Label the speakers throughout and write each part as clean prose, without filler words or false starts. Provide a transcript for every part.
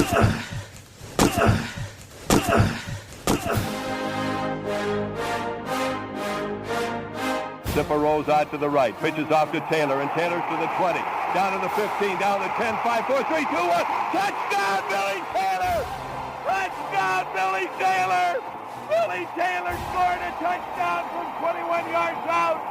Speaker 1: Zipper rolls out to the right, pitches off to Taylor, and Taylor's to the 20, down to the 15, down to 10, 5, 4, 3, 2, 1. Touchdown, Billy Taylor! Touchdown, Billy Taylor! Billy Taylor scored a touchdown from 21 yards out.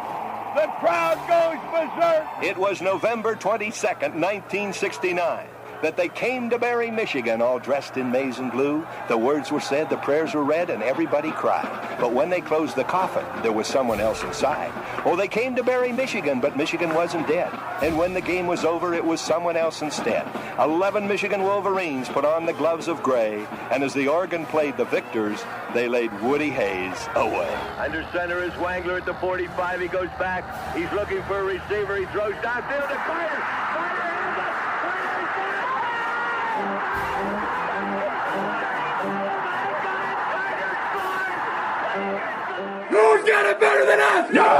Speaker 1: The crowd goes berserk. It was November 22nd, 1969. That they came to Barry, Michigan, all dressed in maize and blue. The words were said, the prayers were read, and everybody cried. But when they closed the coffin, there was someone else inside. Oh, they came to Barry, Michigan, but Michigan wasn't dead. And when the game was over, it was someone else instead. 11 Michigan Wolverines put on the gloves of gray, and as the organ played the victors, they laid Woody Hayes away. Under center is Wangler at the 45. He goes back. He's looking for a receiver. He throws downfield to Carter. Who's got it better than us? Nobody!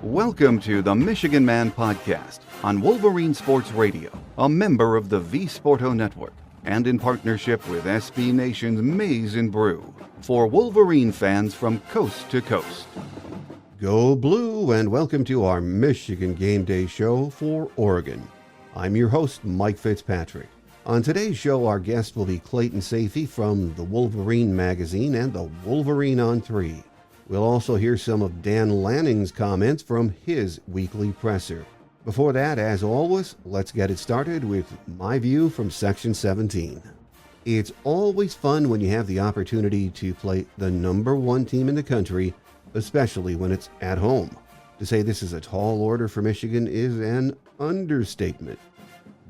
Speaker 2: Welcome to the Michigan Man Podcast on Wolverine Sports Radio, a member of the V Sporto Network, and in partnership with SB Nation's Maize and Brew, for Wolverine fans from coast to coast. Go Blue, and welcome to our Michigan Game Day show for Oregon. I'm your host, Mike Fitzpatrick. On today's show, our guest will be Clayton Sayfie from the Wolverine Magazine and the Wolverine ON3. We'll also hear some of Dan Lanning's comments from his weekly presser. Before that, as always, let's get it started with my view from Section 17. It's always fun when you have the opportunity to play the number one team in the country, especially when it's at home. To say this is a tall order for Michigan is an understatement.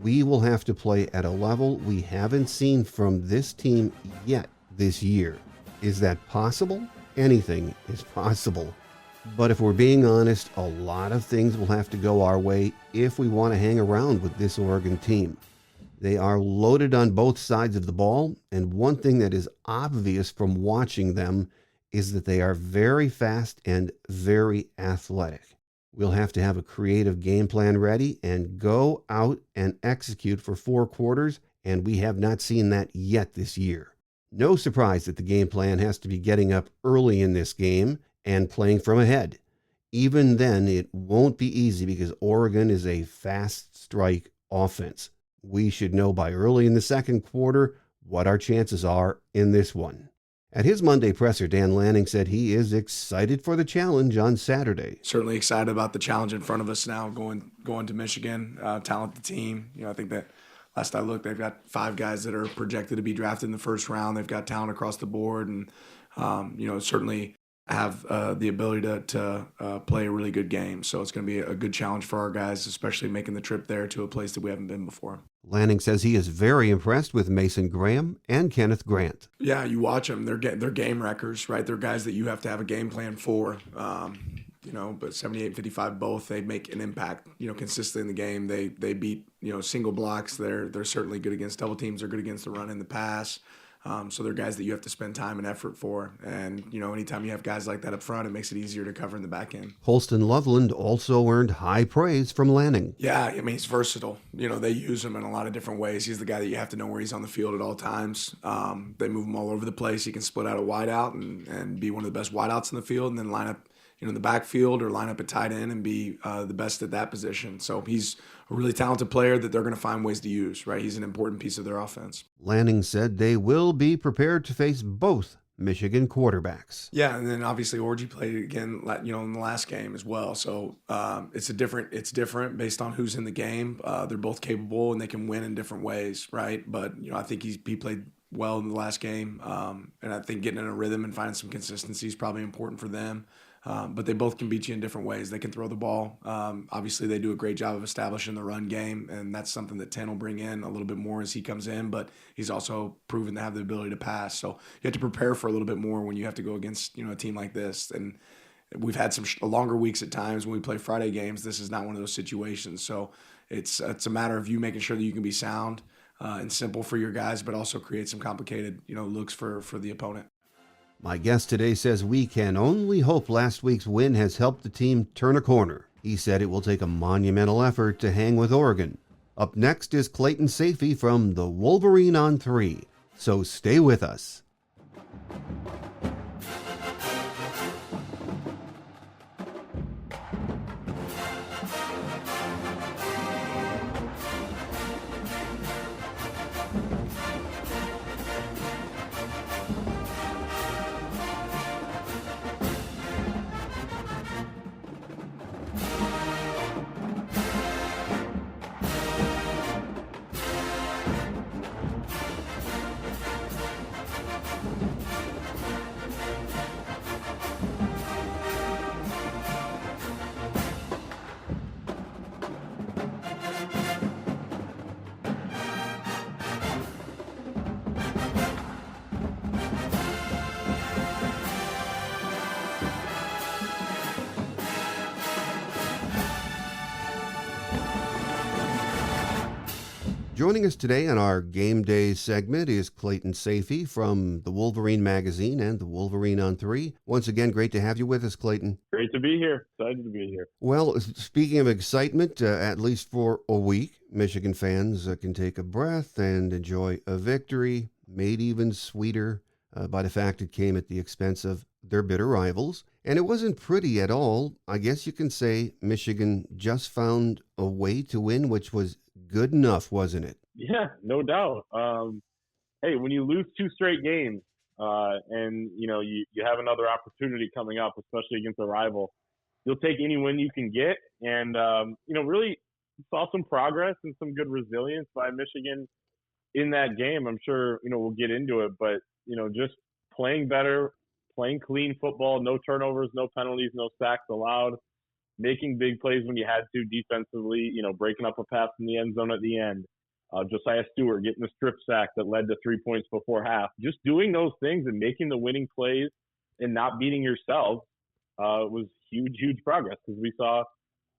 Speaker 2: We will have to play at a level we haven't seen from this team yet this year. Is that possible? Anything is possible. But if we're being honest, a lot of things will have to go our way if we want to hang around with this Oregon team. They are loaded on both sides of the ball, and one thing that is obvious from watching them is that they are very fast and very athletic. We'll have to have a creative game plan ready and go out and execute for 4 quarters, and we have not seen that yet this year. No surprise that the game plan has to be getting up early in this game and playing from ahead. Even then, it won't be easy because Oregon is a fast strike offense. We should know by early in the second quarter what our chances are in this one. At his Monday presser, Dan Lanning said he is excited for the challenge on Saturday.
Speaker 3: Certainly excited about the challenge in front of us now, going to Michigan, talented team. I think that last I looked, they've got 5 guys that are projected to be drafted in the first round. They've got talent across the board, and certainly have the ability to play a really good game. So it's going to be a good challenge for our guys, especially making the trip there to a place that we haven't been before.
Speaker 2: Lanning says he is very impressed with Mason Graham and Kenneth Grant.
Speaker 3: Yeah, you watch them. They're game wreckers, right? They're guys that you have to have a game plan for. But 78 and 55 both, they make an impact, consistently in the game. They beat, single blocks. They're certainly good against double teams. They're good against the run and the pass. So they're guys that you have to spend time and effort for. And, anytime you have guys like that up front, it makes it easier to cover in the back end.
Speaker 2: Holston Loveland also earned high praise from Lanning.
Speaker 3: Yeah, he's versatile. They use him in a lot of different ways. He's the guy that you have to know where he's on the field at all times. They move him all over the place. He can split out a wideout and be one of the best wideouts in the field, and then line up in the backfield or line up at tight end and be the best at that position. So he's a really talented player that they're going to find ways to use, right? He's an important piece of their offense.
Speaker 2: Lanning said they will be prepared to face both Michigan quarterbacks.
Speaker 3: Yeah, and then obviously Orji played again, in the last game as well. So it's different based on who's in the game. They're both capable and they can win in different ways, right? But I think he played well in the last game, and I think getting in a rhythm and finding some consistency is probably important for them. But they both can beat you in different ways. They can throw the ball. Obviously, they do a great job of establishing the run game, and that's something that Ten will bring in a little bit more as he comes in, but he's also proven to have the ability to pass. So you have to prepare for a little bit more when you have to go against a team like this. And we've had some longer weeks at times when we play Friday games. This is not one of those situations. So it's a matter of you making sure that you can be sound and simple for your guys, but also create some complicated looks for the opponent.
Speaker 2: My guest today says we can only hope last week's win has helped the team turn a corner.
Speaker 4: He said it will take a monumental effort to hang with Oregon. Up next is Clayton Sayfie from the Wolverine ON3. So stay with us. Joining us today on our Game Day segment is Clayton Sayfie from the Wolverine Magazine and the Wolverine ON3. Once again, great to have you with us, Clayton.
Speaker 5: Great to be here. Excited to be here.
Speaker 4: Well, speaking of excitement, at least for a week, Michigan fans can take a breath and enjoy a victory, made even sweeter by the fact it came at the expense of their bitter rivals. And it wasn't pretty at all. I guess you can say Michigan just found a way to win, which was good enough, wasn't it?
Speaker 5: Yeah, no doubt. Hey, when you lose 2 straight games and, you have another opportunity coming up, especially against a rival, you'll take any win you can get. And, really saw some progress and some good resilience by Michigan in that game. I'm sure, we'll get into it, but, just playing better, playing clean football, no turnovers, no penalties, no sacks allowed, making big plays when you had to defensively, breaking up a pass in the end zone at the end. Josiah Stewart getting the strip sack that led to 3 points before half. Just doing those things and making the winning plays and not beating yourself was huge progress, because we saw,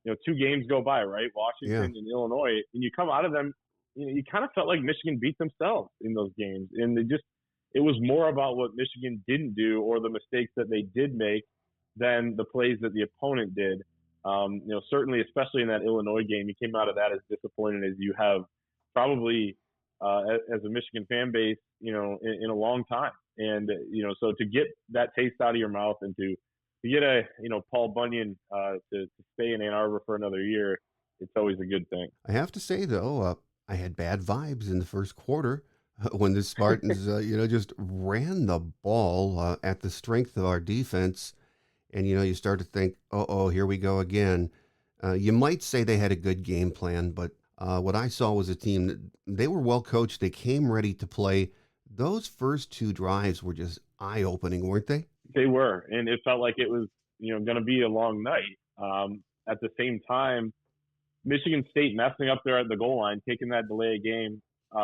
Speaker 5: 2 games go by, right? Washington and Illinois, and you come out of them, you kind of felt like Michigan beat themselves in those games. And it was more about what Michigan didn't do or the mistakes that they did make than the plays that the opponent did. Certainly, especially in that Illinois game, you came out of that as disappointed as you have probably as a Michigan fan base, in a long time. And, so to get that taste out of your mouth and to get Paul Bunyan to stay in Ann Arbor for another year, it's always a good thing.
Speaker 4: I have to say, though, I had bad vibes in the first quarter when the Spartans, just ran the ball at the strength of our defense. And, you start to think, here we go again. You might say they had a good game plan, but what I saw was a team that they were well coached. They came ready to play. Those first 2 drives were just eye-opening, weren't they?
Speaker 5: They were, and it felt like it was, going to be a long night. At the same time, Michigan State messing up there at the goal line, taking that delay game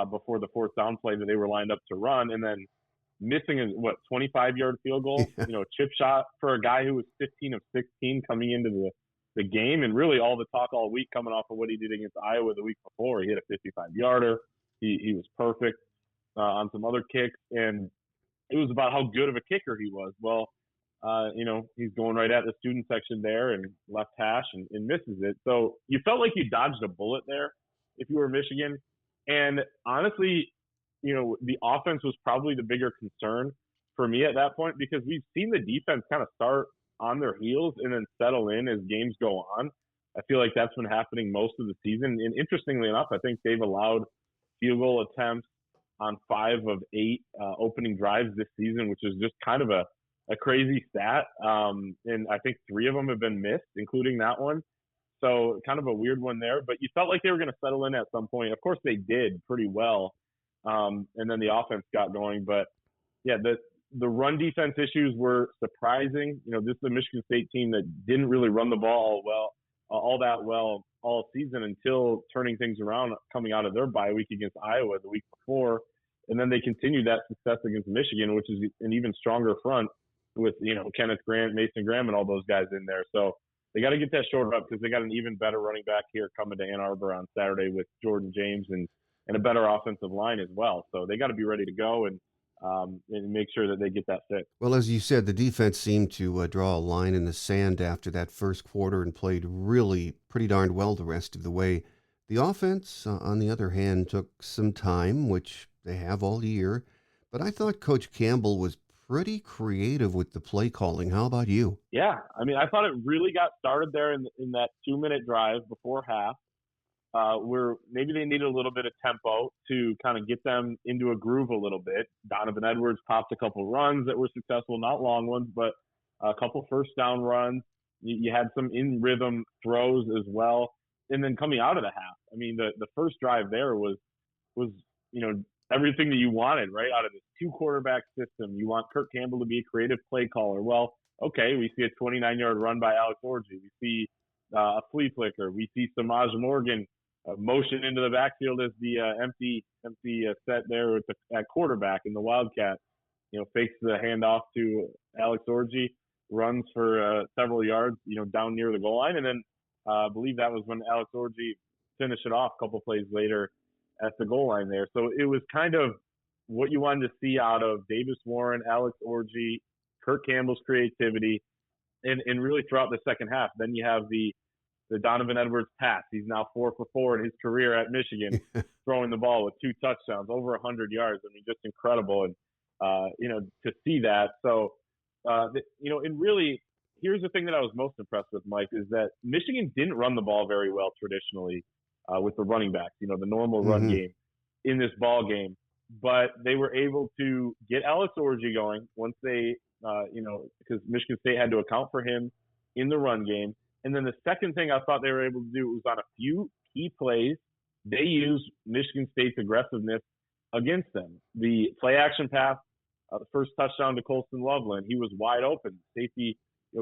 Speaker 5: before the 4th down play that they were lined up to run, and then missing a 25-yard field goal, chip shot for a guy who was 15 of 16 coming into the game, and really all the talk all week coming off of what he did against Iowa the week before. He hit a 55-yarder. He was perfect on some other kicks, and it was about how good of a kicker he was. Well, he's going right at the student section there and left hash and misses it. So you felt like you dodged a bullet there if you were Michigan. And honestly, the offense was probably the bigger concern for me at that point, because we've seen the defense kind of start on their heels and then settle in as games go on. I feel like that's been happening most of the season. And interestingly enough, I think they've allowed field goal attempts on 5 of 8 opening drives this season, which is just kind of a crazy stat. And I think 3 of them have been missed, including that one. So kind of a weird one there, but you felt like they were going to settle in at some point. Of course they did pretty well. And then the offense got going, but yeah, the run defense issues were surprising. This is a Michigan State team that didn't really run the ball all that well all season until turning things around coming out of their bye week against Iowa the week before. And then they continued that success against Michigan, which is an even stronger front with, Kenneth Grant, Mason Graham, and all those guys in there. So they got to get that shored up, because they got an even better running back here coming to Ann Arbor on Saturday with Jordan James and a better offensive line as well. So they got to be ready to go. And and make sure that they get that fixed.
Speaker 4: Well, as you said, the defense seemed to draw a line in the sand after that first quarter and played really pretty darn well the rest of the way. The offense, on the other hand, took some time, which they have all year. But I thought Coach Campbell was pretty creative with the play calling. How about you?
Speaker 5: Yeah, I mean, I thought it really got started there in that 2-minute drive before half, where maybe they needed a little bit of tempo to kind of get them into a groove a little bit. Donovan Edwards popped a couple runs that were successful, not long ones, but a couple first down runs. You had some in rhythm throws as well. And then coming out of the half, I mean, the first drive there was everything that you wanted, right, out of this 2-quarterback system. You want Kirk Campbell to be a creative play caller. Well, okay, we see a 29-yard run by Alex Orji. We see a flea flicker. We see Samaj Morgan motion into the backfield as the empty set there at quarterback, and the Wildcat, fakes the handoff to Alex Orji, runs for several yards, down near the goal line, and then I believe that was when Alex Orji finished it off a couple plays later at the goal line there. So it was kind of what you wanted to see out of Davis Warren, Alex Orji, Kirk Campbell's creativity, and really throughout the second half. Then you have the Donovan Edwards pass. He's now 4 for 4 in his career at Michigan, throwing the ball with 2 touchdowns, over 100 yards. I mean, just incredible. And, to see that. So, and really, here's the thing that I was most impressed with, Mike, is that Michigan didn't run the ball very well traditionally with the running backs, the normal run game in this ball game. But they were able to get Alex Orji going once they, because Michigan State had to account for him in the run game. And then the second thing I thought they were able to do was on a few key plays, they used Michigan State's aggressiveness against them. The play action pass, the first touchdown to Colston Loveland, he was wide open. Safety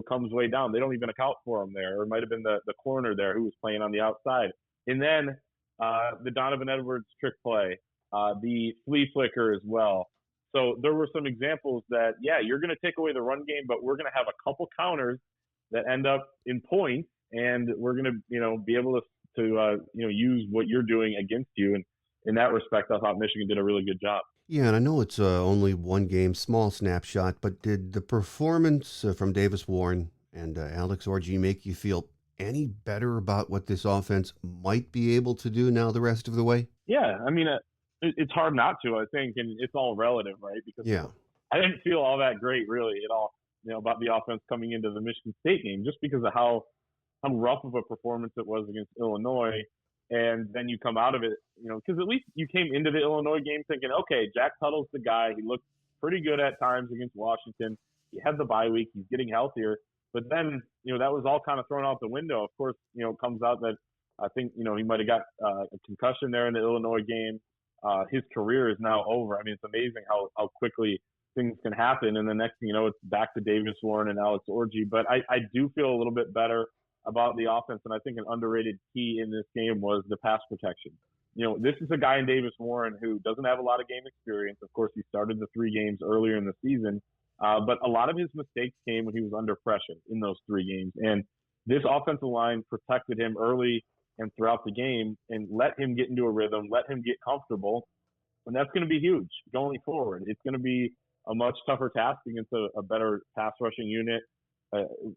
Speaker 5: comes way down. They don't even account for him there. Or it might have been the corner there who was playing on the outside. And then the Donovan Edwards trick play, the flea flicker as well. So there were some examples that, you're going to take away the run game, but we're going to have a couple counters that end up in points, and we're going to, be able to use what you're doing against you. And in that respect, I thought Michigan did a really good job.
Speaker 4: Yeah, and I know it's only one game, small snapshot, but did the performance from Davis Warren and Alex Orji make you feel any better about what this offense might be able to do now the rest of the way?
Speaker 5: Yeah, I mean, it's hard not to, I think, and it's all relative, right? Because I didn't feel all that great, really, at all, about the offense coming into the Michigan State game, just because of how rough of a performance it was against Illinois. And then you come out of it, because at least you came into the Illinois game thinking, okay, Jack Tuttle's the guy. He looked pretty good at times against Washington. He had the bye week. He's getting healthier. But then, that was all kind of thrown out the window. Of course, it comes out that I think, he might have got a concussion there in the Illinois game. His career is now over. I mean, it's amazing how quickly things can happen. And the next thing you know, it's back to Davis Warren and Alex Orji. But I do feel a little bit better about the offense. And I think an underrated key in this game was the pass protection. This is a guy in Davis Warren who doesn't have a lot of game experience. Of course, he started the 3 games earlier in the season. But a lot of his mistakes came when he was under pressure in those 3 games. And this offensive line protected him early and throughout the game and let him get into a rhythm, let him get comfortable. And that's going to be huge going forward. It's going to be a much tougher task against a better pass rushing unit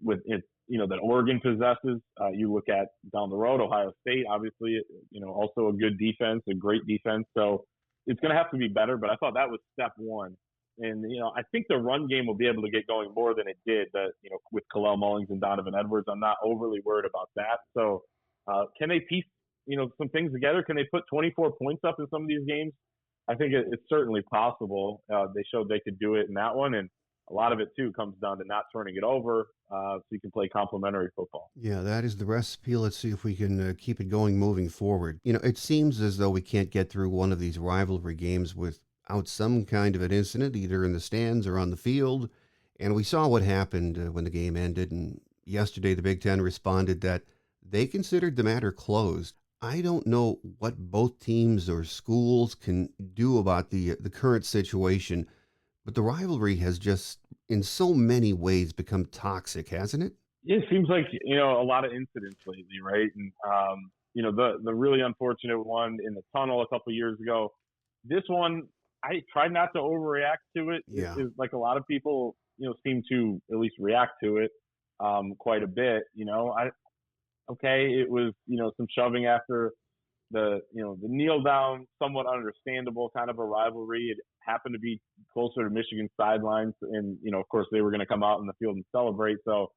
Speaker 5: with it, that Oregon possesses. You look at down the road, Ohio State, obviously, also a good defense, a great defense. So it's going to have to be better, but I thought that was step one. And, I think the run game will be able to get going more than it did, with Kalel Mullings and Donovan Edwards. I'm not overly worried about that. So can they piece, some things together? Can they put 24 points up in some of these games? I think it's certainly possible. They showed they could do it in that one. And a lot of it, too, comes down to not turning it over so you can play complementary football.
Speaker 4: Yeah, that is the recipe. Let's see if we can keep it going moving forward. It seems as though we can't get through one of these rivalry games without some kind of an incident, either in the stands or on the field. And we saw what happened when the game ended. And yesterday, the Big Ten responded that they considered the matter closed. I don't know what both teams or schools can do about the current situation, but the rivalry has just, in so many ways, become toxic, hasn't it?
Speaker 5: It seems like, a lot of incidents lately, right? And, the really unfortunate one in the tunnel a couple of years ago. This one, I try not to overreact to it.
Speaker 4: Yeah.
Speaker 5: Is like a lot of people, seem to at least react to it quite a bit. Okay, it was, some shoving after the kneel down, somewhat understandable kind of a rivalry. It happened to be closer to Michigan sidelines, and of course they were going to come out in the field and celebrate. So,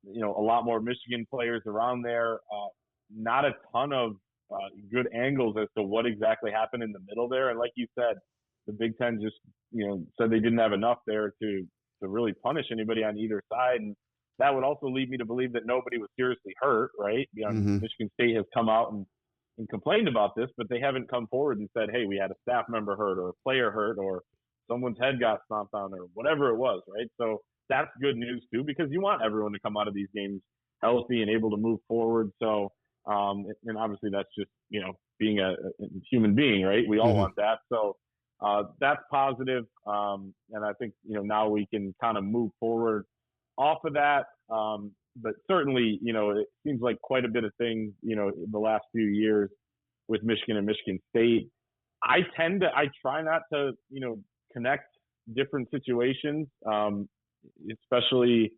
Speaker 5: a lot more Michigan players around there. Not a ton of good angles as to what exactly happened in the middle there. And like you said, the Big Ten just said they didn't have enough there to really punish anybody on either side. And that would also lead me to believe that nobody was seriously hurt, right? Michigan State has come out and complained about this, but they haven't come forward and said, hey, we had a staff member hurt or a player hurt or someone's head got stomped on or whatever it was, right? So that's good news too, because you want everyone to come out of these games healthy and able to move forward. So, and obviously that's just, being a human being, right? We all want that. So that's positive. And I think, now we can kind of move forward off of that. But certainly, it seems like quite a bit of things, the last few years with Michigan and Michigan State. I try not to, connect different situations, especially,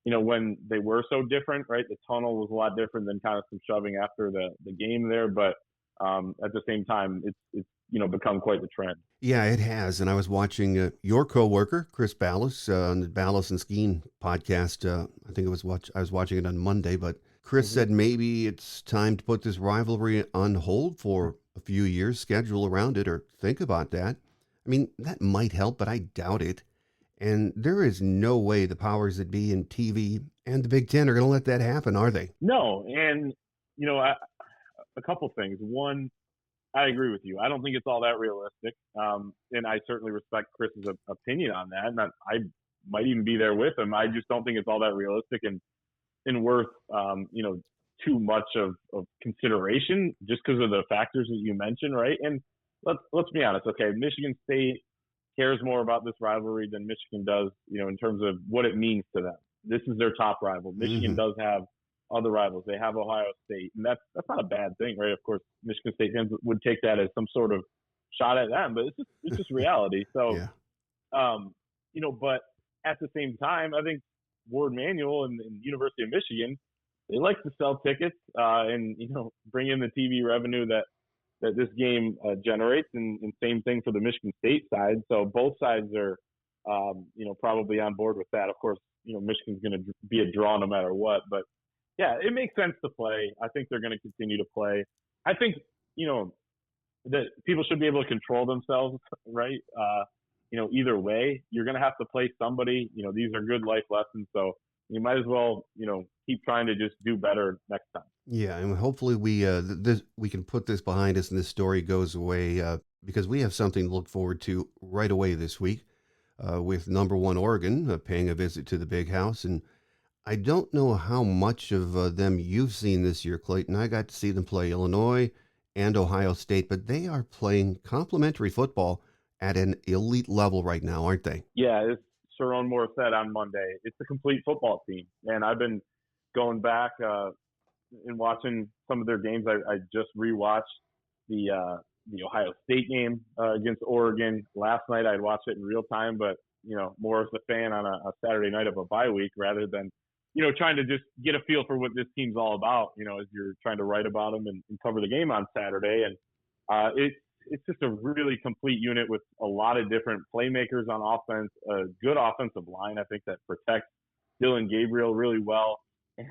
Speaker 5: when they were so different, right? The tunnel was a lot different than kind of some shoving after the game there. But at the same time, it's become quite the trend.
Speaker 4: Yeah, it has. And I was watching your coworker, Chris Ballas, on the Ballas and Skeen podcast. I think I was watching it on Monday, but Chris said maybe it's time to put this rivalry on hold for a few years, schedule around it, or think about that. I mean, that might help, but I doubt it. And there is no way the powers that be in TV and the Big Ten are going to let that happen, are they?
Speaker 5: No. And, a couple things. One, I agree with you. I don't think it's all that realistic. And I certainly respect Chris's opinion on that. And I might even be there with him. I just don't think it's all that realistic and worth, too much of consideration just because of the factors that you mentioned, right? And let's be honest. Okay, Michigan State cares more about this rivalry than Michigan does, in terms of what it means to them. This is their top rival. Michigan does have other rivals. They have Ohio State, and that's not a bad thing, right? Of course, Michigan State fans would take that as some sort of shot at them, but it's just reality. So,
Speaker 4: Yeah.
Speaker 5: But at the same time, I think Ward Manual and University of Michigan, they like to sell tickets and bring in the TV revenue that this game generates, and same thing for the Michigan State side. So both sides are, probably on board with that. Of course, Michigan's going to be a draw no matter what, but yeah, it makes sense to play. I think they're going to continue to play. I think, that people should be able to control themselves, right? Either way, you're going to have to play somebody. These are good life lessons. So you might as well, keep trying to just do better next time.
Speaker 4: Yeah, and hopefully we can put this behind us and this story goes away because we have something to look forward to right away this week with number 1 Oregon paying a visit to the Big House. And I don't know how much of them you've seen this year, Clayton. I got to see them play Illinois and Ohio State, but they are playing complementary football at an elite level right now, aren't they?
Speaker 5: Yeah, as Sharon Moore said on Monday, it's a complete football team. And I've been going back and watching some of their games. I just rewatched the Ohio State game against Oregon last night. I'd watched it in real time, but more as a fan on a Saturday night of a bye week rather than trying to just get a feel for what this team's all about. As you're trying to write about them and cover the game on Saturday, and it's just a really complete unit with a lot of different playmakers on offense, a good offensive line, I think, that protects Dylan Gabriel really well,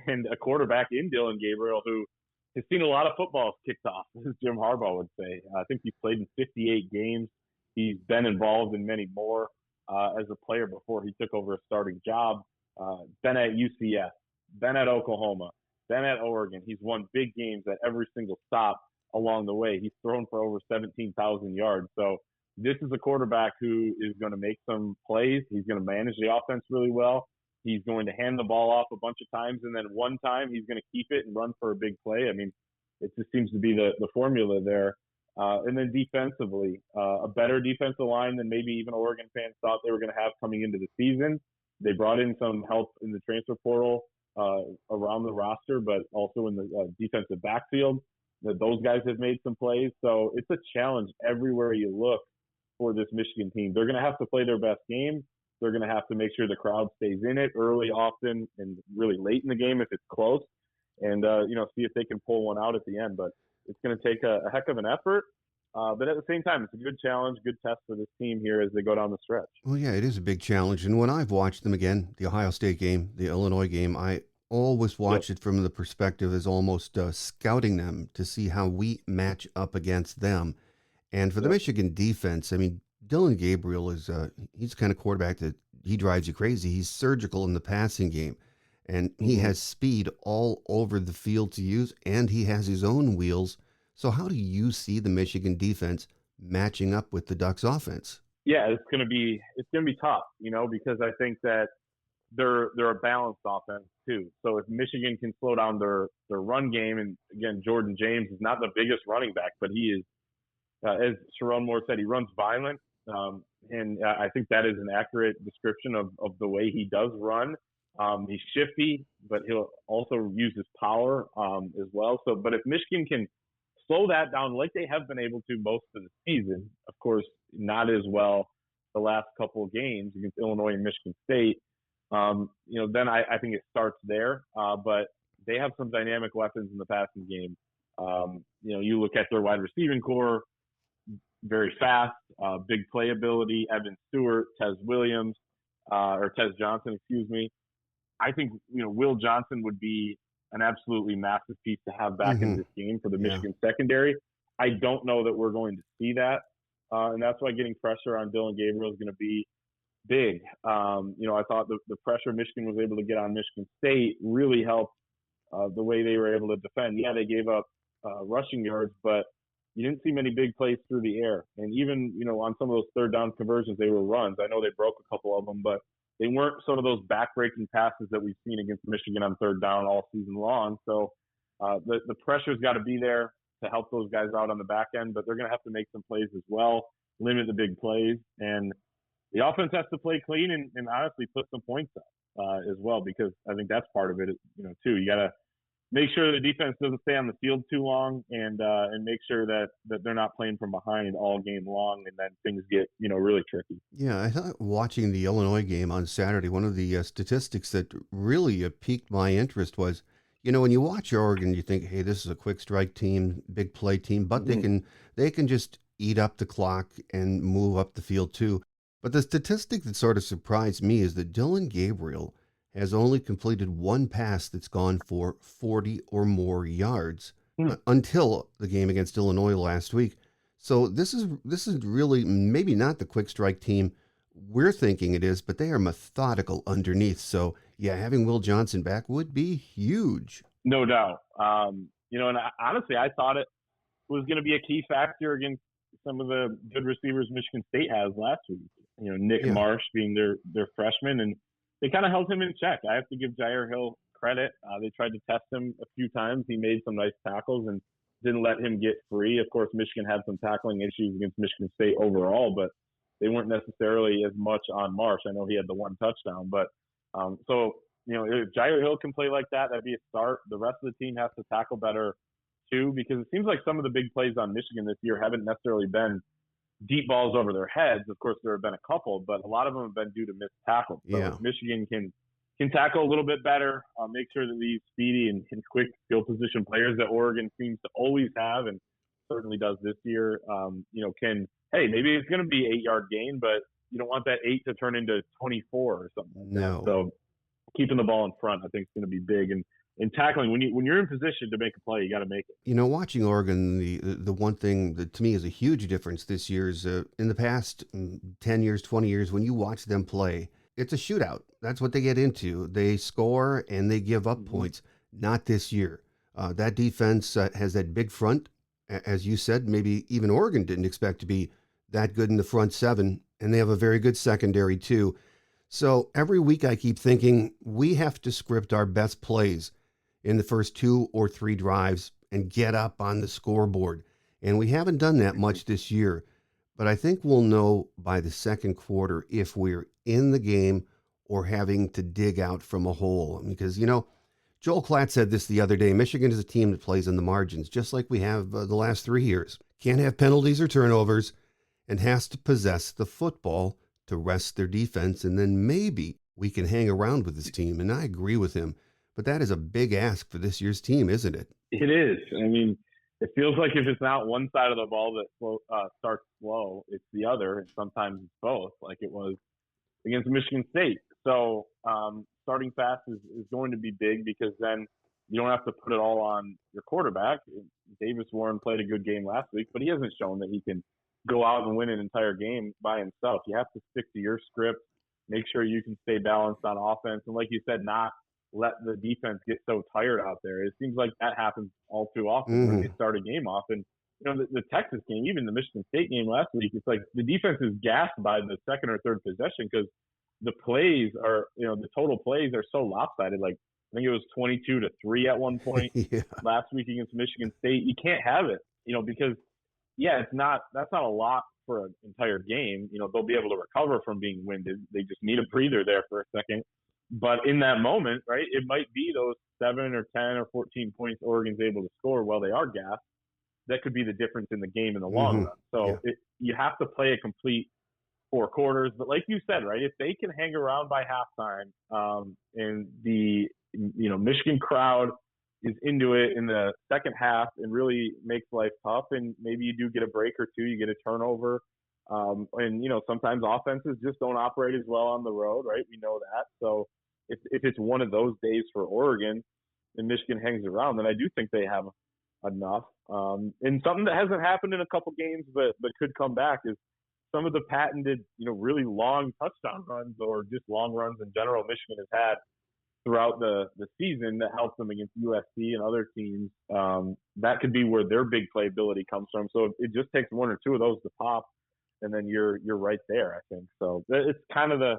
Speaker 5: and a quarterback in Dylan Gabriel who has seen a lot of footballs kicked off, as Jim Harbaugh would say. I think he's played in 58 games. He's been involved in many more as a player before he took over a starting job. Been at UCF, been at Oklahoma, been at Oregon. He's won big games at every single stop along the way. He's thrown for over 17,000 yards. So this is a quarterback who is going to make some plays. He's going to manage the offense really well. He's going to hand the ball off a bunch of times, and then one time he's going to keep it and run for a big play. I mean, it just seems to be the formula there. And then defensively, a better defensive line than maybe even Oregon fans thought they were going to have coming into the season. They brought in some help in the transfer portal around the roster, but also in the defensive backfield. Those guys have made some plays. So it's a challenge everywhere you look for this Michigan team. They're going to have to play their best game. They're going to have to make sure the crowd stays in it early, often, and really late in the game if it's close, and see if they can pull one out at the end. But it's going to take a heck of an effort. But at the same time, it's a good challenge, good test for this team here as they go down the stretch.
Speaker 4: Well, yeah, it is a big challenge. And when I've watched them again, the Ohio State game, the Illinois game, I always watch it from the perspective as almost scouting them to see how we match up against them. And for the Michigan defense, I mean, Dylan Gabriel is he's the kind of quarterback that he drives you crazy. He's surgical in the passing game, and he has speed all over the field to use, and he has his own wheels. So how do you see the Michigan defense matching up with the Ducks offense?
Speaker 5: Yeah, it's gonna be tough, because I think that they're a balanced offense too. So if Michigan can slow down their run game, and again, Jordan James is not the biggest running back, but he is, as Sharon Moore said, he runs violent, and I think that is an accurate description of the way he does run. He's shifty, but he'll also use his power as well. So, but if Michigan can slow that down like they have been able to most of the season, of course, not as well the last couple of games against Illinois and Michigan State, then I think it starts there. But they have some dynamic weapons in the passing game. You look at their wide receiving core, very fast, big playability, Evan Stewart, Tez Johnson, excuse me. I think, Will Johnson would be an absolutely massive piece to have back in this game for the Michigan secondary. I don't know that we're going to see that. And that's why getting pressure on Dylan Gabriel is going to be big. I thought the pressure Michigan was able to get on Michigan State really helped the way they were able to defend. Yeah, they gave up rushing yards, but you didn't see many big plays through the air. And even, on some of those third down conversions, they were runs. I know they broke a couple of them, but they weren't sort of those back-breaking passes that we've seen against Michigan on third down all season long. So the pressure's got to be there to help those guys out on the back end, but they're going to have to make some plays as well, limit the big plays. And the offense has to play clean and honestly put some points up as well, because I think that's part of it, too. You got to make sure the defense doesn't stay on the field too long, and make sure that they're not playing from behind all game long, and then things get really tricky.
Speaker 4: Yeah, I thought watching the Illinois game on Saturday, one of the statistics that really piqued my interest was, when you watch Oregon, you think, hey, this is a quick strike team, big play team, but they can just eat up the clock and move up the field too. But the statistic that sort of surprised me is that Dylan Gabriel has only completed one pass that's gone for 40 or more yards until the game against Illinois last week. So this is really maybe not the quick strike team we're thinking it is, but they are methodical underneath. So yeah, having Will Johnson back would be huge.
Speaker 5: No doubt. And honestly, I thought it was going to be a key factor against some of the good receivers Michigan State has last week. Nick Marsh being their freshman, and they kind of held him in check. I have to give Jair Hill credit. They tried to test him a few times. He made some nice tackles and didn't let him get free. Of course, Michigan had some tackling issues against Michigan State overall, but they weren't necessarily as much on Marsh. I know he had the one touchdown, but if Jair Hill can play like that, that'd be a start. The rest of the team has to tackle better too, because it seems like some of the big plays on Michigan this year haven't necessarily been deep balls over their heads. Of course, there have been a couple, but a lot of them have been due to missed tackles. So if Michigan can tackle a little bit better, make sure that these speedy and quick field position players that Oregon seems to always have, and certainly does this year, maybe it's going to be 8-yard gain, but you don't want that 8 to turn into 24 or something like that. So keeping the ball in front, I think, is going to be big. And in tackling, when you're in position to make a play, you got to make it.
Speaker 4: Watching Oregon, the one thing that to me is a huge difference this year is in the past 10 years, 20 years, when you watch them play, it's a shootout. That's what they get into. They score and they give up points. Not this year. That defense has that big front. As you said, maybe even Oregon didn't expect to be that good in the front seven, and they have a very good secondary too. So every week I keep thinking we have to script our best plays in the first 2 or 3 drives and get up on the scoreboard. And we haven't done that much this year, but I think we'll know by the second quarter if we're in the game or having to dig out from a hole. Because, Joel Klatt said this the other day, Michigan is a team that plays in the margins, just like we have the last 3 years. Can't have penalties or turnovers. and has to possess the football to rest their defense, and then maybe we can hang around with this team. And I agree with him, but that is a big ask for this year's team, isn't it?
Speaker 5: It is. I mean, it feels like if it's not one side of the ball that starts slow, it's the other, and sometimes it's both, like it was against Michigan State. So starting fast is going to be big, because then you don't have to put it all on your quarterback. Davis Warren played a good game last week, but he hasn't shown that he can go out and win an entire game by himself. You have to stick to your script, make sure you can stay balanced on offense, and like you said, not let the defense get so tired out there. It seems like that happens all too often when they start a game off. And the Texas game, even the Michigan State game last week, it's like the defense is gassed by the second or third possession, because the plays are, the total plays are so lopsided. Like, I think it was 22-3 at one point last week against Michigan State. You can't have it, because that's not a lot for an entire game. They'll be able to recover from being winded. They just need a breather there for a second. But in that moment, right, it might be those 7 or 10 or 14 points Oregon's able to score while they are gassed. That could be the difference in the game in the long run. So you have to play a complete 4 quarters. But like you said, right, if they can hang around by halftime, and the Michigan crowd is into it in the second half and really makes life tough, and maybe you do get a break or two, you get a turnover. And sometimes offenses just don't operate as well on the road, right? We know that. So if it's one of those days for Oregon and Michigan hangs around, then I do think they have enough. And something that hasn't happened in a couple games, but could come back, is some of the patented, really long touchdown runs, or just long runs in general, Michigan has had throughout the season that helped them against USC and other teams. That could be where their big playability comes from. So it just takes 1 or 2 of those to pop, and then you're right there, I think. So it's kind of the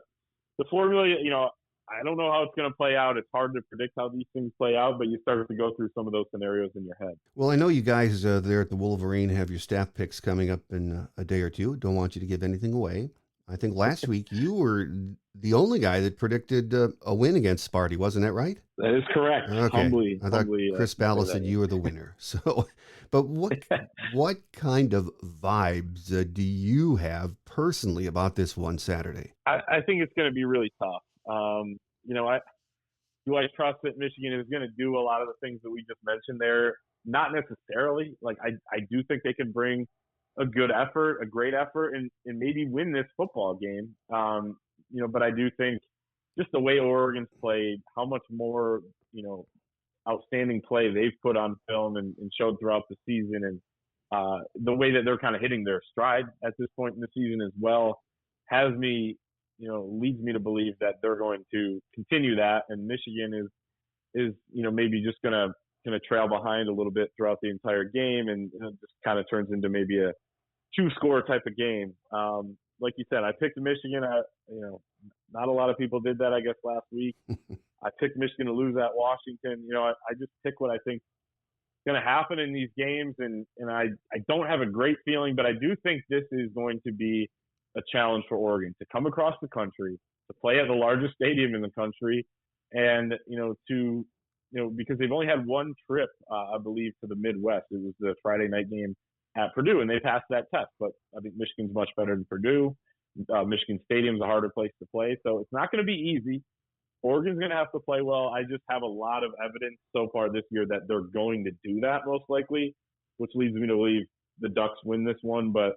Speaker 5: formula. I don't know how it's going to play out. It's hard to predict how these things play out, but you start to go through some of those scenarios in your head.
Speaker 4: Well, I know you guys there at the Wolverine have your staff picks coming up in a day or two. Don't want you to give anything away. I think last week you were the only guy that predicted a win against Sparty. Wasn't that right?
Speaker 5: That is correct.
Speaker 4: Okay. I thought Chris Balla said you were the winner. So, but what kind of vibes do you have personally about this one Saturday?
Speaker 5: I think it's going to be really tough. Do I trust that Michigan is going to do a lot of the things that we just mentioned there? Not necessarily. Like, I do think they can bring a good effort, a great effort, and maybe win this football game. But I do think just the way Oregon's played, how much more, outstanding play they've put on film and showed throughout the season, and the way that they're kind of hitting their stride at this point in the season as well, has me, leads me to believe that they're going to continue that, and Michigan is maybe just gonna trail behind a little bit throughout the entire game, and it just kind of turns into maybe a 2-score type of game. Like you said, I picked Michigan. Not a lot of people did that, I guess, last week. I picked Michigan to lose at Washington. I just pick what I think is going to happen in these games, and I don't have a great feeling, but I do think this is going to be a challenge for Oregon to come across the country, to play at the largest stadium in the country, and because they've only had one trip, I believe, to the Midwest. It was the Friday night game at Purdue, and they passed that test. But I think Michigan's much better than Purdue. Michigan Stadium's a harder place to play, so it's not going to be easy. Oregon's going to have to play well. I just have a lot of evidence so far this year that they're going to do that most likely, which leads me to believe the Ducks win this one. But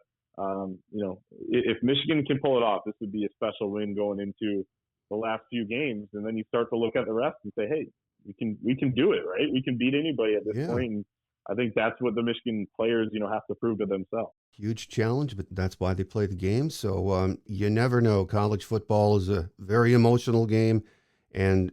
Speaker 5: if Michigan can pull it off, this would be a special win going into the last few games, and then you start to look at the rest and say, hey, we can do it, right? We can beat anybody at this point. And I think that's what the Michigan players, have to prove to themselves.
Speaker 4: Huge challenge, but that's why they play the game. So you never know. College football is a very emotional game. And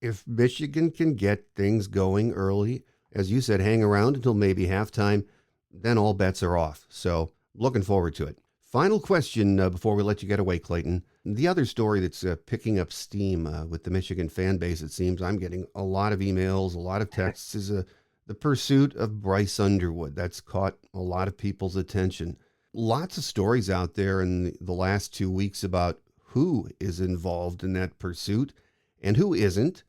Speaker 4: if Michigan can get things going early, as you said, hang around until maybe halftime, then all bets are off. So looking forward to it. Final question before we let you get away, Clayton. The other story that's picking up steam with the Michigan fan base, it seems I'm getting a lot of emails, a lot of texts, is the pursuit of Bryce Underwood. That's caught a lot of people's attention. Lots of stories out there in the last 2 weeks about who is involved in that pursuit and who isn't.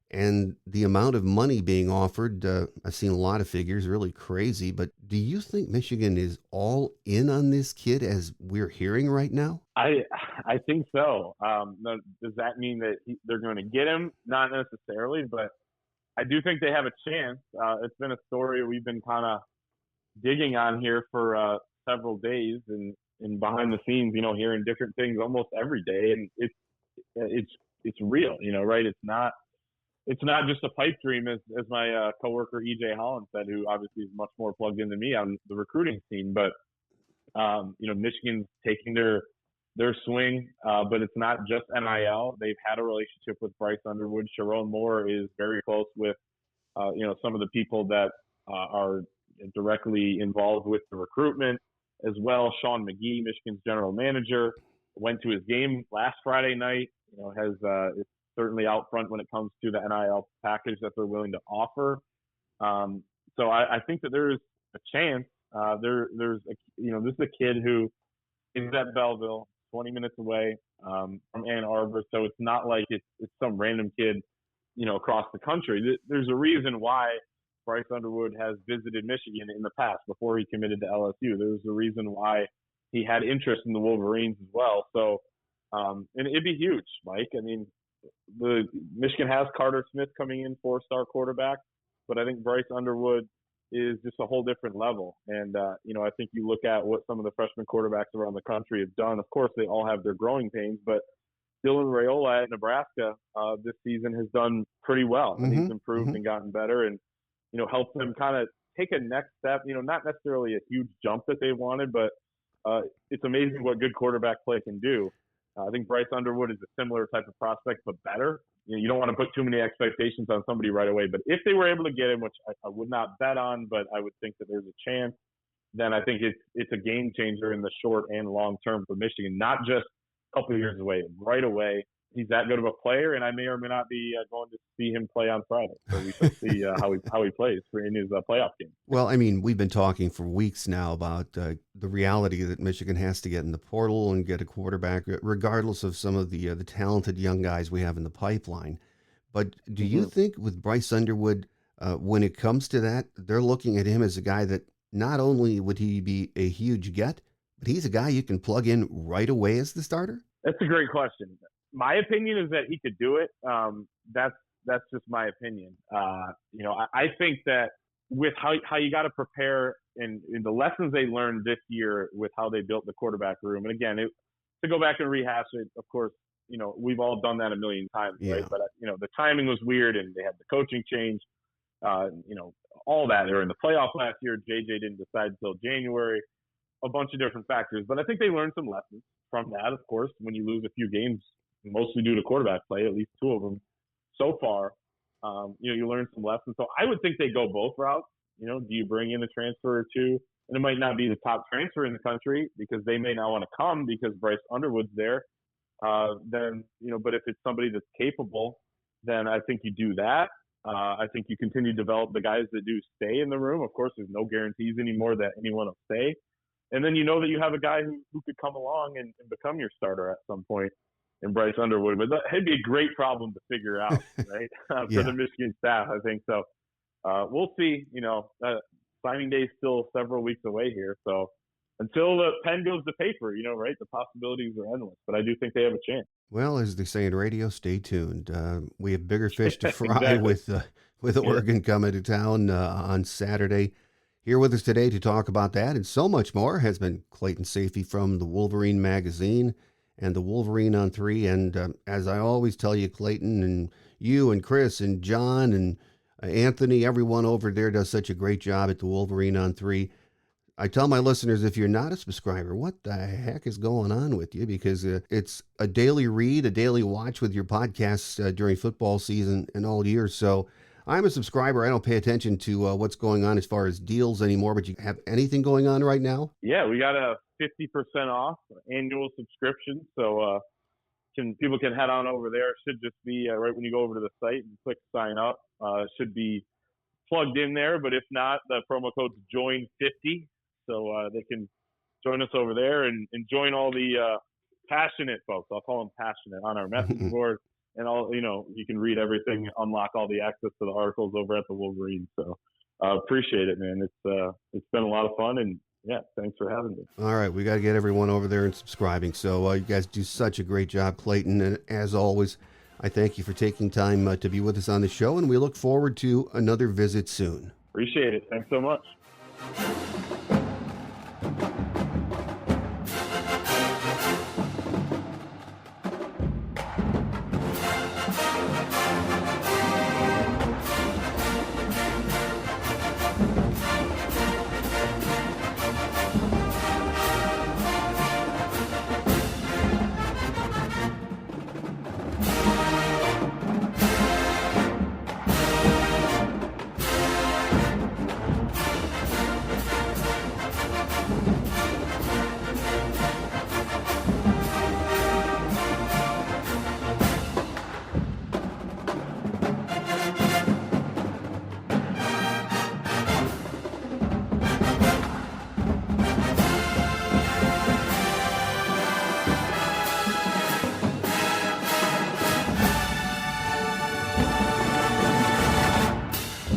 Speaker 4: and the amount of money being offered, I've seen a lot of figures, really crazy. But do you think Michigan is all in on this kid as we're hearing right now?
Speaker 5: I think so. Does that mean that they're going to get him? Not necessarily, but I do think they have a chance. It's been a story we've been kind of digging on here for several days, and behind the scenes, hearing different things almost every day, and it's real, right? It's not just a pipe dream, as my coworker EJ Holland said, who obviously is much more plugged in than me on the recruiting scene. But Michigan's taking their swing, but it's not just NIL. They've had a relationship with Bryce Underwood. Sharon Moore is very close with some of the people that are directly involved with the recruitment as well. Sean McGee, Michigan's general manager, went to his game last Friday night. Is certainly out front when it comes to the NIL package that they're willing to offer. So I think that there's a chance. This is a kid who is at Belleville, 20 minutes away from Ann Arbor. So it's not like it's some random kid, across the country. There's a reason why Bryce Underwood has visited Michigan in the past before he committed to LSU. There's a reason why he had interest in the Wolverines as well. So, and it'd be huge, Mike. I mean, Michigan has Carter Smith coming in, 4-star quarterback, but I think Bryce Underwood is just a whole different level. And, I think you look at what some of the freshman quarterbacks around the country have done. Of course, they all have their growing pains, but Dylan Raiola at Nebraska this season has done pretty well. And he's improved and gotten better and, helped them kind of take a next step, not necessarily a huge jump that they wanted, but it's amazing what good quarterback play can do. I think Bryce Underwood is a similar type of prospect, but better. You don't want to put too many expectations on somebody right away. But if they were able to get him, which I would not bet on, but I would think that there's a chance, then I think it's a game changer in the short and long term for Michigan, not just a couple of years away, right away. He's that good of a player, and I may or may not be going to see him play on Friday. So we shall see how he plays in his playoff game.
Speaker 4: Well, I mean, we've been talking for weeks now about the reality that Michigan has to get in the portal and get a quarterback, regardless of some of the talented young guys we have in the pipeline. But do you think with Bryce Underwood, when it comes to that, they're looking at him as a guy that not only would he be a huge get, but he's a guy you can plug in right away as the starter?
Speaker 5: That's a great question. My opinion is that he could do it. That's just my opinion. I think that with how you got to prepare and the lessons they learned this year with how they built the quarterback room. And again, to go back and rehash it, of course, we've all done that a million times, right? But the timing was weird, and they had the coaching change. All that. They were in the playoff last year. JJ didn't decide until January. A bunch of different factors, but I think they learned some lessons from that. Of course, when you lose a few games, mostly due to quarterback play, at least 2 of them so far, you learn some lessons. So I would think they go both routes. Do you bring in a transfer or two? And it might not be the top transfer in the country because they may not want to come because Bryce Underwood's there. Then, but if it's somebody that's capable, then I think you do that. I think you continue to develop the guys that do stay in the room. Of course, there's no guarantees anymore that anyone will stay. And then that you have a guy who could come along and become your starter at some point in Bryce Underwood. But it'd be a great problem to figure out, right, for the Michigan staff, I think. So we'll see. Signing day is still several weeks away here. So until the pen goes to paper, right, the possibilities are endless. But I do think they have a chance.
Speaker 4: Well, as they say in radio, stay tuned. We have bigger fish to fry exactly. with Oregon coming to town on Saturday. Here with us today to talk about that and so much more has been Clayton Sayfie from the Wolverine Magazine and the Wolverine ON3. And as I always tell you, Clayton, and you and Chris and John and Anthony, everyone over there does such a great job at the Wolverine ON3. I tell my listeners, if you're not a subscriber, what the heck is going on with you? Because it's a daily read, a daily watch with your podcasts during football season and all year. So I'm a subscriber. I don't pay attention to what's going on as far as deals anymore, but you have anything going on right now?
Speaker 5: Yeah, we got a 50% off annual subscription. So people can head on over there. It should just be right when you go over to the site and click sign up. It should be plugged in there. But if not, the promo code's JOIN50. So they can join us over there and join all the passionate folks. I'll call them passionate on our message board and all, you can read everything, unlock all the access to the articles over at the Wolverine. So appreciate it, man. It's been a lot of fun, and yeah, thanks for having me.
Speaker 4: All right, we got to get everyone over there and subscribing. So you guys do such a great job, Clayton. And as always, I thank you for taking time to be with us on the show, and we look forward to another visit soon.
Speaker 5: Appreciate it. Thanks so much.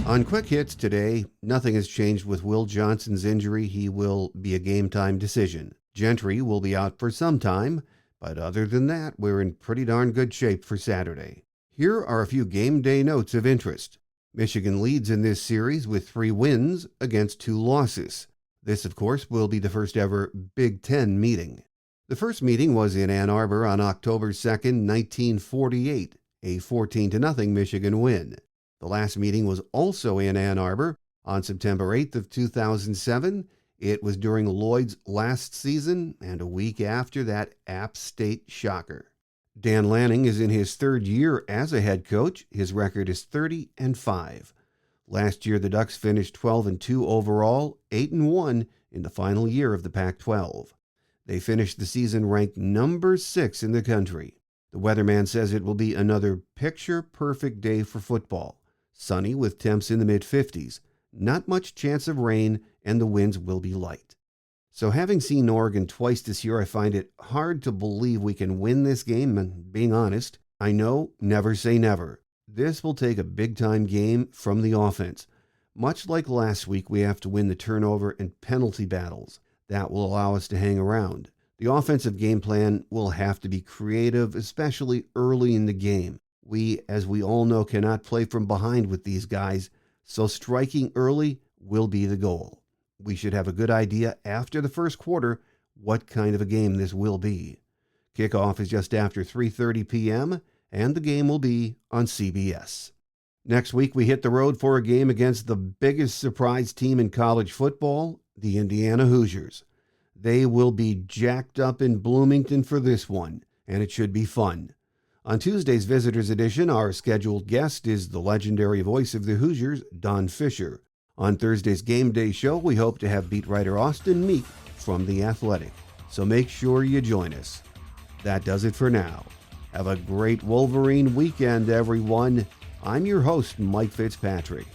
Speaker 4: On Quick Hits today, nothing has changed with Will Johnson's injury. He will be a game-time decision. Gentry will be out for some time, but other than that, we're in pretty darn good shape for Saturday. Here are a few game day notes of interest. Michigan leads in this series with 3 wins against 2 losses. This, of course, will be the first ever Big Ten meeting. The first meeting was in Ann Arbor on October 2nd, 1948, a 14-0 Michigan win. The last meeting was also in Ann Arbor on September 8th of 2007. It was during Lloyd's last season and a week after that App State shocker. Dan Lanning is in his 3rd year as a head coach. His record is 30-5. Last year, the Ducks finished 12-2 overall, 8-1 in the final year of the Pac-12. They finished the season ranked number 6 in the country. The weatherman says it will be another picture-perfect day for football. Sunny with temps in the mid-50s. Not much chance of rain, and the winds will be light. So having seen Oregon twice this year, I find it hard to believe we can win this game, and being honest, I know never say never. This will take a big-time game from the offense. Much like last week, we have to win the turnover and penalty battles. That will allow us to hang around. The offensive game plan will have to be creative, especially early in the game. We, as we all know, cannot play from behind with these guys, so striking early will be the goal. We should have a good idea after the first quarter what kind of a game this will be. Kickoff is just after 3:30 p.m., and the game will be on CBS. Next week, we hit the road for a game against the biggest surprise team in college football, the Indiana Hoosiers. They will be jacked up in Bloomington for this one, and it should be fun. On Tuesday's Visitors Edition, our scheduled guest is the legendary voice of the Hoosiers, Don Fisher. On Thursday's Game Day show, we hope to have beat writer Austin Meek from The Athletic. So make sure you join us. That does it for now. Have a great Wolverine weekend, everyone. I'm your host, Mike Fitzpatrick.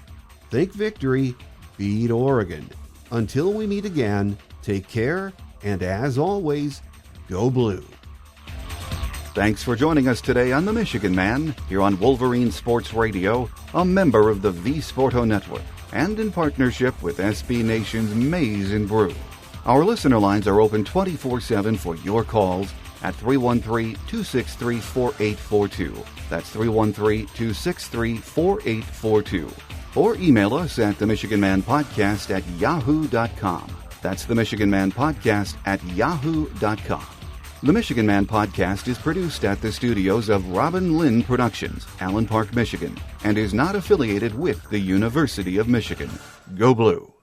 Speaker 4: Think victory, beat Oregon. Until we meet again, take care, and as always, go blue.
Speaker 2: Thanks for joining us today on The Michigan Man, here on Wolverine Sports Radio, a member of the V Sporto Network, and in partnership with SB Nation's Maize and Brew. Our listener lines are open 24/7 for your calls at 313-263-4842. That's 313-263-4842. Or email us at themichiganmanpodcast@yahoo.com. That's themichiganmanpodcast@yahoo.com. The Michigan Man Podcast is produced at the studios of Robin Lynn Productions, Allen Park, Michigan, and is not affiliated with the University of Michigan. Go Blue!